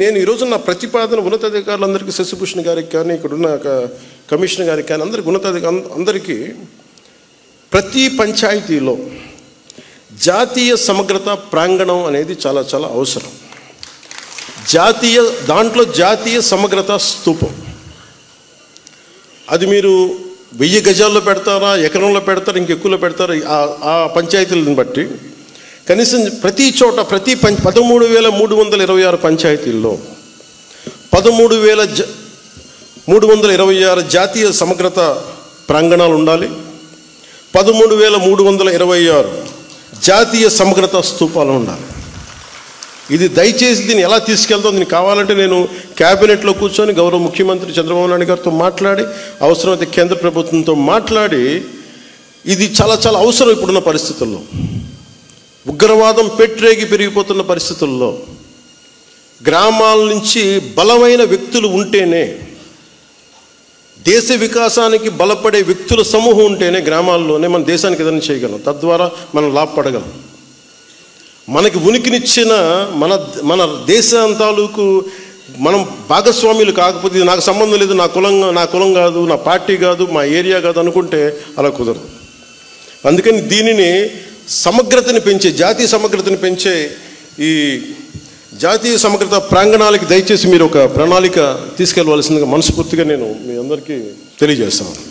నేను ఈరోజు నా ప్రతిపాదన ఉన్నతాధికారులందరికీ శశిభూషణ్ గారికి కానీ ఇక్కడున్న కమిషనర్ గారికి కానీ అందరికీ అందరికీ ప్రతి పంచాయతీలో జాతీయ సమగ్రత ప్రాంగణం అనేది చాలా చాలా అవసరం. దాంట్లో జాతీయ సమగ్రత స్తూపం అది మీరు 1000 గజాల్లో పెడతారా, ఎకరంలో పెడతారా, ఇంకెక్కువలో పెడతారా ఆ పంచాయతీలను బట్టి కనీసం ప్రతి చోట 13,326 పంచాయతీల్లో 13,326 జాతీయ సమగ్రత ప్రాంగణాలు ఉండాలి. 13,326 జాతీయ సమగ్రత స్తూపాలు ఉండాలి. ఇది దయచేసి దీన్ని ఎలా తీసుకెళ్తాం, దీనికి కావాలంటే నేను క్యాబినెట్లో కూర్చొని గౌరవ ముఖ్యమంత్రి చంద్రబాబు నాయుడు గారితో మాట్లాడి, అవసరమైతే కేంద్ర ప్రభుత్వంతో మాట్లాడి, ఇది చాలా చాలా అవసరం ఇప్పుడున్న పరిస్థితుల్లో. ఉగ్రవాదం పెట్రేగి పెరిగిపోతున్న పరిస్థితుల్లో గ్రామాల నుంచి బలమైన వ్యక్తులు ఉంటేనే, దేశ వికాసానికి బలపడే వ్యక్తుల సమూహం ఉంటేనే గ్రామాల్లోనే మన దేశానికి ఏదైనా చేయగలం, తద్వారా మనం లాభపడగలం. మనకి ఉనికినిచ్చిన మన దేశం తాలూకు మనం భాగస్వాములు కాకపోతే, ఇది నాకు సంబంధం లేదు, నా కులం కాదు, నా పార్టీ కాదు, మా ఏరియా కాదు అనుకుంటే అలా కుదరదు. అందుకని దీనిని సమగ్రతని పెంచే, జాతీయ సమగ్రతని పెంచే ఈ జాతీయ సమగ్రత ప్రాంగణాలకి దయచేసి మీరు ఒక ప్రణాళిక తీసుకెళ్ళవలసిందిగా మనస్ఫూర్తిగా నేను మీ అందరికీ తెలియజేస్తాను.